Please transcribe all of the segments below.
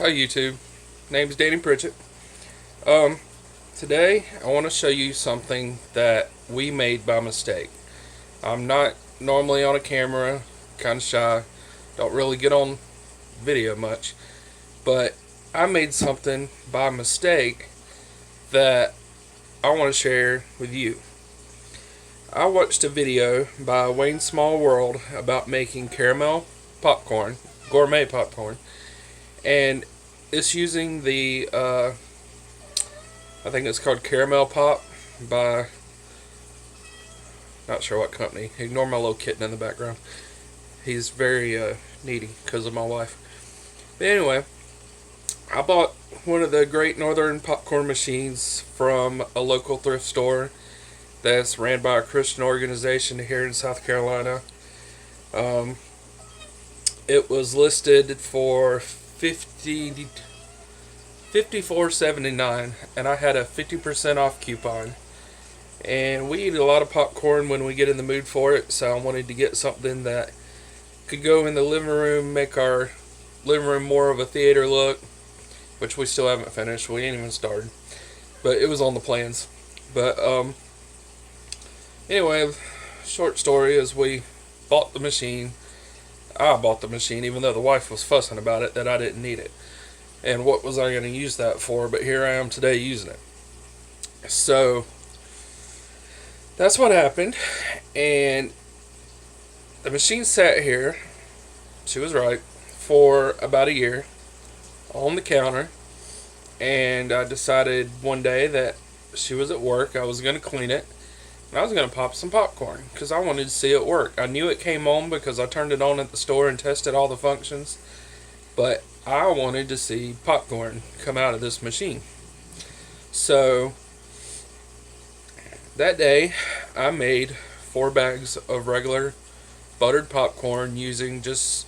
Hi YouTube, name's Danny Pritchett. Um, Today I want to show you something that we made by mistake. I'm not normally on a camera, kind of shy, don't really get on video much, but I made something by mistake that I want to share with you. I watched a video by Wayne Small World about making caramel popcorn, gourmet popcorn, and it's using the I think it's called Caramel Pop by, not sure what company. Ignore my little kitten in the background. He's very needy because of my wife. But anyway, I bought one of the Great Northern popcorn machines from a local thrift store that's ran by a Christian organization here in South Carolina. Um, it was listed for $54.79, and I had a 50% off coupon. And we eat a lot of popcorn when we get in the mood for it, so I wanted to get something that could go in the living room, make our living room more of a theater look, which we still haven't finished. We ain't even started, but it was on the plans. But anyway, short story is we bought the machine. I bought the machine, even though the wife was fussing about it that I didn't need it. And what was I going to use that for? But here I am today using it. So that's what happened. And the machine sat here, she was right, for about a year on the counter. And I decided one day that she was at work, I was going to clean it. And I was going to pop some popcorn because I wanted to see it work. I knew it came on because I turned it on at the store and tested all the functions. But I wanted to see popcorn come out of this machine. So that day I made 4 bags of regular buttered popcorn using just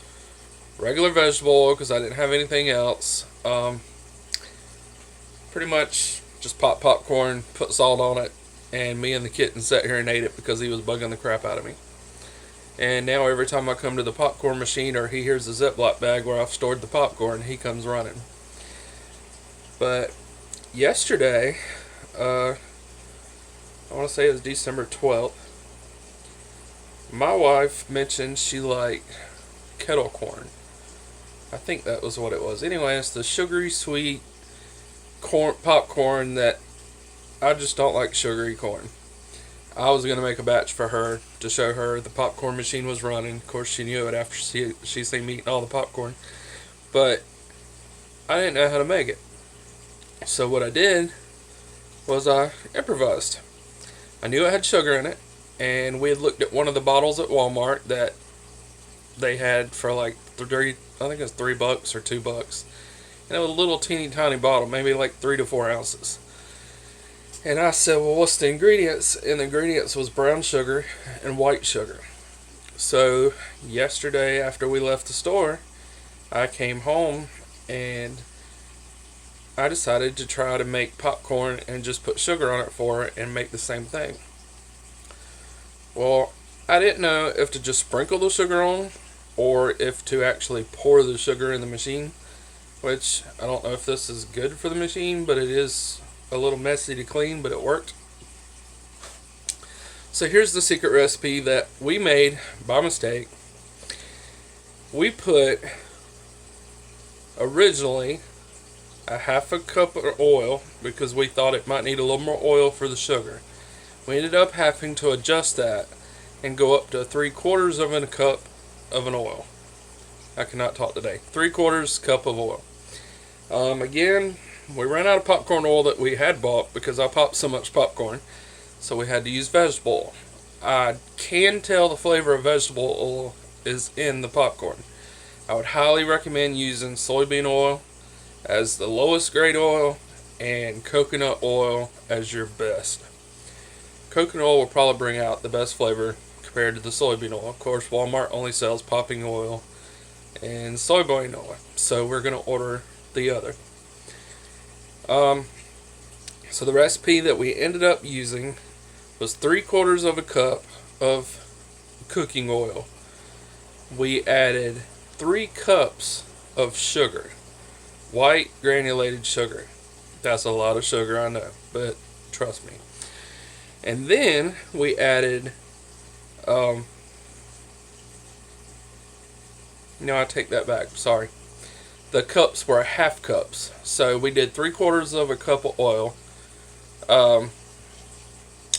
regular vegetable oil because I didn't have anything else. Pretty much just popped popcorn, put salt on it, and me and the kitten sat here and ate it because he was bugging the crap out of me. And now every time I come to the popcorn machine or he hears the Ziploc bag where I've stored the popcorn, he comes running. But yesterday, I want to say it was December 12th, my wife mentioned she liked kettle corn. I think that was what it was. Anyway, it's the sugary sweet corn popcorn that I just don't like sugary corn. I was going to make a batch for her to show her the popcorn machine was running. Of course, she knew it after she seen me eating all the popcorn. But I didn't know how to make it. So what I did was I improvised. I knew it had sugar in it. And we had looked at one of the bottles at Walmart that they had for like I think it was $3 or $2. And it was a little teeny tiny bottle, maybe like 3 to 4 ounces. And I said, well, what's the ingredients? And the ingredients was brown sugar and white sugar. So yesterday after we left the store, I came home and I decided to try to make popcorn and just put sugar on it for it and make the same thing. Well, I didn't know if to just sprinkle the sugar on or if to actually pour the sugar in the machine, which I don't know if this is good for the machine, but it is a little messy to clean, but it worked. So here's the secret recipe that we made by mistake. We put originally a half a cup of oil because we thought it might need a little more oil for the sugar. We ended up having to adjust that and go up to 3/4 of a cup of an oil. I cannot talk today. 3/4 cup of oil. Again, we ran out of popcorn oil that we had bought because I popped so much popcorn, so we had to use vegetable oil. I can tell the flavor of vegetable oil is in the popcorn. I would highly recommend using soybean oil as the lowest grade oil and coconut oil as your best. Coconut oil will probably bring out the best flavor compared to the soybean oil. Of course, Walmart only sells popping oil and soybean oil, so we're going to order the other. So the recipe that we ended up using was 3/4 of a cup of cooking oil. We added 3 cups of sugar. white granulated sugar. That's a lot of sugar, I know, but trust me. And then we added, no, I take that back, sorry. The cups were half cups. So we did 3/4 of a cup of oil,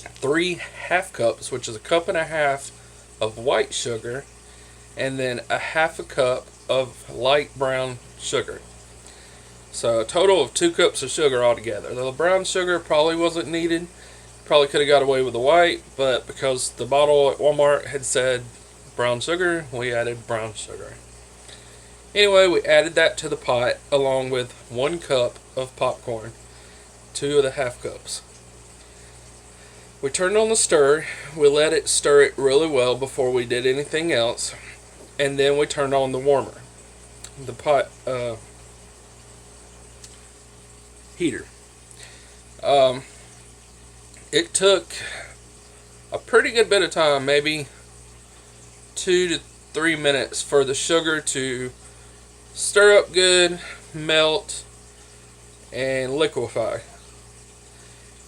3 half cups, which is a cup and a half of white sugar, and then a half a cup of light brown sugar. So a total of 2 cups of sugar altogether. The brown sugar probably wasn't needed. Probably could have got away with the white, but because the bottle at Walmart had said brown sugar, we added brown sugar. Anyway, we added that to the pot along with 1 cup of popcorn, 2 of the half cups. We turned on the stir. We let it stir it really well before we did anything else, and then we turned on the warmer, the pot heater. It took a pretty good bit of time, maybe 2 to 3 minutes, for the sugar to stir up good, melt, and liquefy.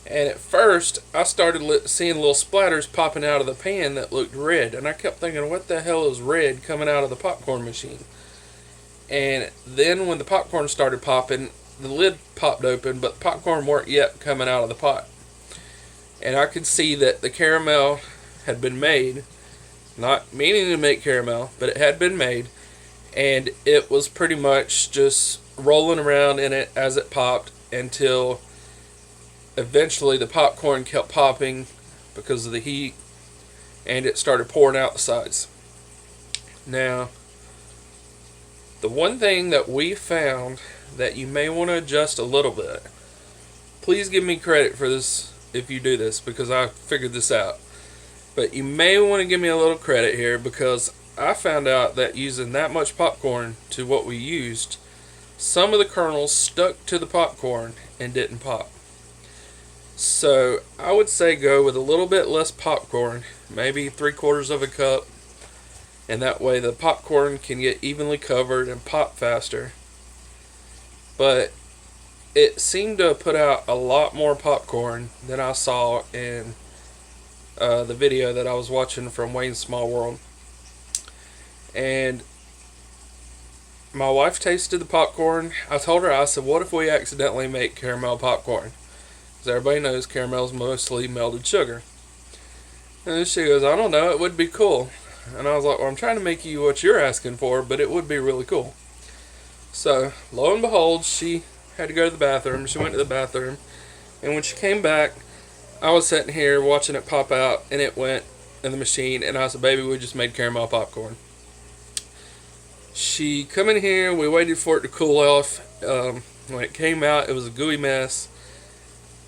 And at first, I started seeing little splatters popping out of the pan that looked red, and I kept thinking, what the hell is red coming out of the popcorn machine? And then when the popcorn started popping, the lid popped open, but the popcorn weren't yet coming out of the pot. And I could see that the caramel had been made, not meaning to make caramel, but it had been made, and it was pretty much just rolling around in it as it popped until eventually the popcorn kept popping because of the heat, and it started pouring out the sides. Now, the one thing that we found that you may want to adjust a little bit, please give me credit for this if you do this, because I figured this out, but you may want to give me a little credit here, because I found out that using that much popcorn to what we used, some of the kernels stuck to the popcorn and didn't pop. So I would say go with a little bit less popcorn, maybe 3/4 of a cup, and that way the popcorn can get evenly covered and pop faster. But it seemed to put out a lot more popcorn than I saw in the video that I was watching from Wayne's Small World. And my wife tasted the popcorn. I told her, I said, what if we accidentally make caramel popcorn? Because everybody knows caramel is mostly melted sugar. And she goes, I don't know, it would be cool. And I was like, well, I'm trying to make you what you're asking for, but it would be really cool. So, lo and behold, she had to go to the bathroom. She went to the bathroom, and when she came back, I was sitting here watching it pop out, and it went in the machine, and I said, baby, we just made caramel popcorn. She come in here, we waited for it to cool off. When it came out, it was a gooey mess,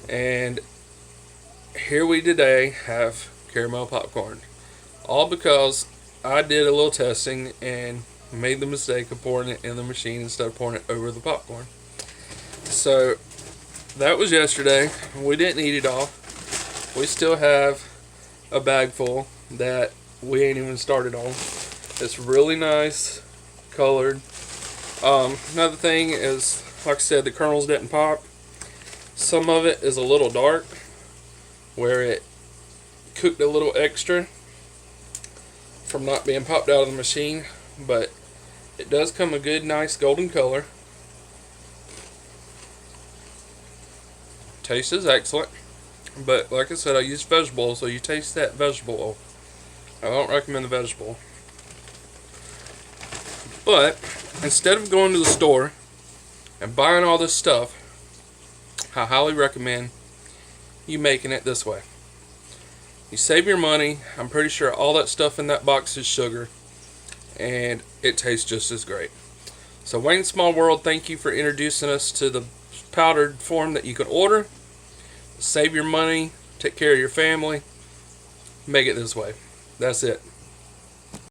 and here we today have caramel popcorn. All because I did a little testing and made the mistake of pouring it in the machine instead of pouring it over the popcorn. So that was yesterday. We didn't eat it all. We still have a bag full that we ain't even started on. It's really nice colored. Another thing is, like I said, the kernels didn't pop. Some of it is a little dark where it cooked a little extra from not being popped out of the machine, but it does come a good, nice golden color. Taste is excellent, but like I said, I use vegetable oil, so you taste that vegetable oil. I don't recommend the vegetable oil. But instead of going to the store and buying all this stuff, I highly recommend you making it this way. You save your money. I'm pretty sure all that stuff in that box is sugar, and it tastes just as great. So Wayne's Small World, thank you for introducing us to the powdered form that you can order. Save your money, take care of your family, make it this way. That's it.